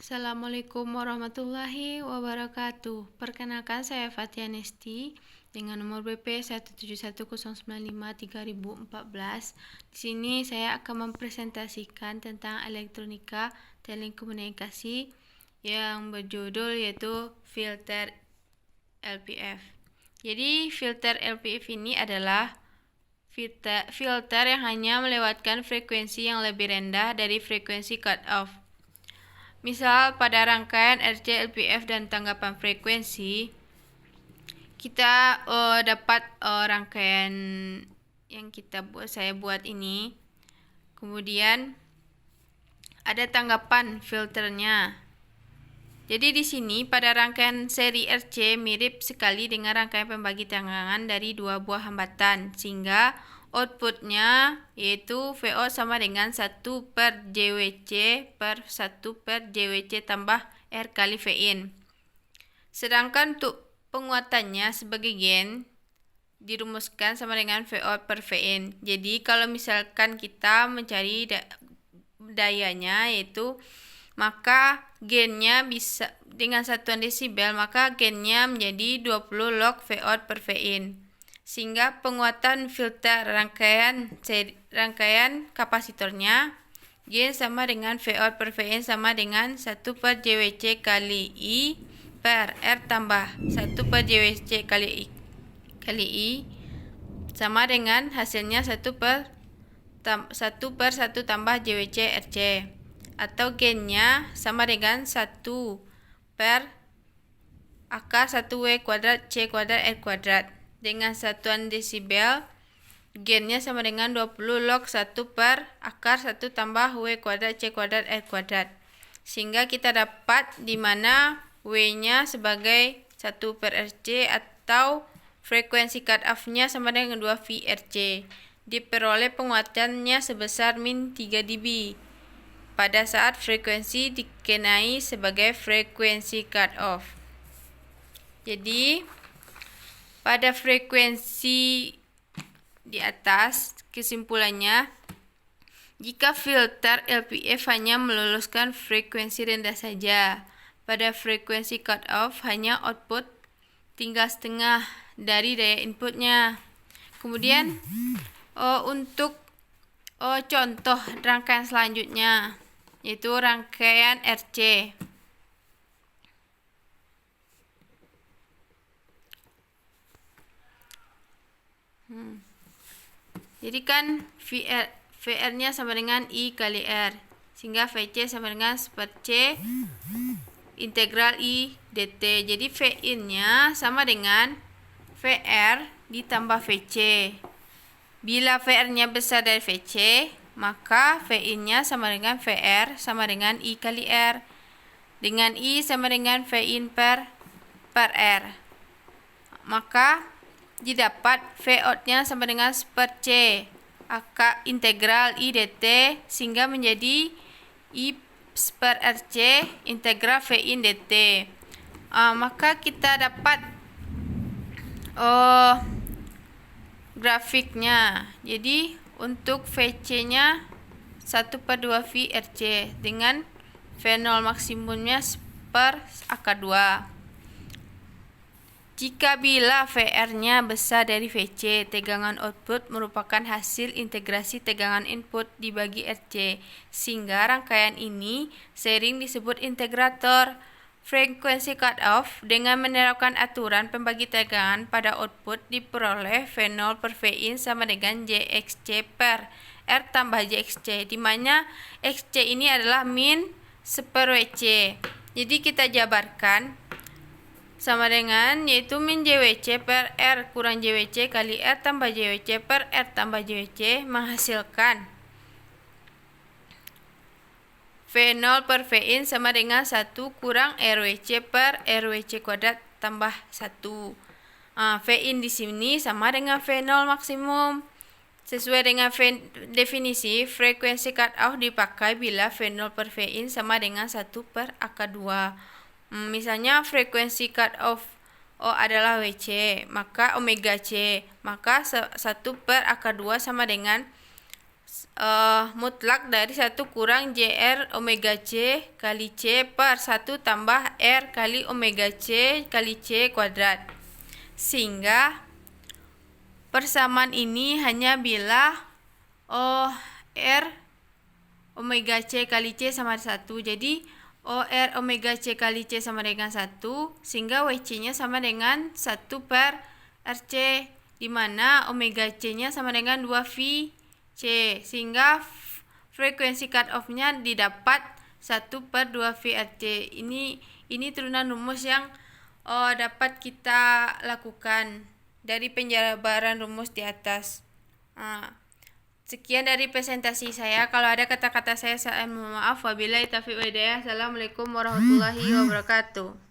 Assalamualaikum warahmatullahi wabarakatuh. Perkenalkan, saya Fatia Nesti dengan nomor BP 1710953.014. Di sini saya akan mempresentasikan tentang elektronika telekomunikasi yang berjudul yaitu filter LPF. Jadi filter LPF ini adalah filter yang hanya melewatkan frekuensi yang lebih rendah dari frekuensi cut-off. Misal pada rangkaian RC, LPF, dan tanggapan frekuensi, kita dapat rangkaian yang saya buat ini. Kemudian ada tanggapan filternya. Jadi di sini pada rangkaian seri RC mirip sekali dengan rangkaian pembagi tegangan dari dua buah hambatan, sehingga outputnya yaitu VO sama dengan 1/JWC per 1/JWC tambah R kali Vin. Sedangkan untuk penguatannya sebagai gain dirumuskan sama dengan VO per Vin. Jadi kalau misalkan kita mencari dayanya yaitu, maka gainnya bisa dengan satuan desibel, maka gainnya menjadi 20 log VO per Vin. Sehingga penguatan filter rangkaian kapasitornya gain sama dengan VO per Vin sama dengan 1/JWC kali I per R tambah 1/JWC kali I sama dengan hasilnya 1/1 tambah JWC RC, atau gainnya sama dengan 1 per akar 1W kuadrat C kuadrat R kuadrat. Dengan satuan desibel, gainnya sama dengan 20 log 1 per akar 1 tambah W kuadrat C kuadrat R kuadrat. Sehingga kita dapat di mana W-nya sebagai 1 per RC atau frekuensi cut-off-nya sama dengan 2 VRC. Diperoleh penguatannya sebesar min 3 dB pada saat frekuensi dikenai sebagai frekuensi cut-off. Jadi pada frekuensi di atas, kesimpulannya, jika filter LPF hanya melolos frekuensi rendah saja, pada frekuensi cut-off hanya output tinggal setengah dari daya inputnya. Kemudian untuk contoh rangkaian selanjutnya, yaitu rangkaian RC. Jadi kan VR-nya sama dengan I kali R, sehingga VC sama dengan 1/C integral I dt. Jadi Vin-nya sama dengan VR ditambah VC. Bila VR-nya besar dari VC, maka Vin-nya sama dengan VR sama dengan I kali R, dengan I sama dengan Vin per R. Maka didapat VOUT-nya sama dengan 1/C akar integral I dt, sehingga menjadi I per RC integral Vin dt. Maka kita dapat grafiknya. Jadi untuk VC-nya 1/2 VRC dengan V0 maksimumnya per akar 2. Jika bila VR-nya besar dari VC, tegangan output merupakan hasil integrasi tegangan input dibagi RC, sehingga rangkaian ini sering disebut integrator. Frekuensi cut-off dengan menerapkan aturan pembagi tegangan pada output diperoleh V0 per Vin sama dengan JXC per R tambah JXC, di mana XC ini adalah min 1/WC. Jadi kita jabarkan sama dengan yaitu min JWC per R kurang JWC kali R tambah JWC per R tambah JWC menghasilkan V0 per Vin sama dengan 1 kurang RWC per RWC kuadrat tambah 1. Vin di sini sama dengan V0 maksimum. Sesuai dengan definisi, frekuensi cut-off dipakai bila V0 per Vin sama dengan 1 per akar 2. Misalnya frekuensi cut-off adalah WC, maka omega C, maka 1 per akar 2 sama dengan mutlak dari 1 kurang JR omega C kali C per 1 tambah R kali omega C kali C kuadrat. Sehingga persamaan ini hanya bila R omega C kali C sama 1. Jadi OR omega C kali C sama dengan 1, sehingga WC-nya sama dengan 1 per RC, di mana omega C-nya sama dengan 2V C, sehingga frekuensi cut off-nya didapat 1 per 2V RC. Ini turunan rumus yang dapat kita lakukan dari penjabaran rumus di atas. Sekian dari presentasi saya. Kalau ada kata-kata saya mohon maaf. Wabillahi taufiq wal hidayah. Assalamualaikum warahmatullahi wabarakatuh.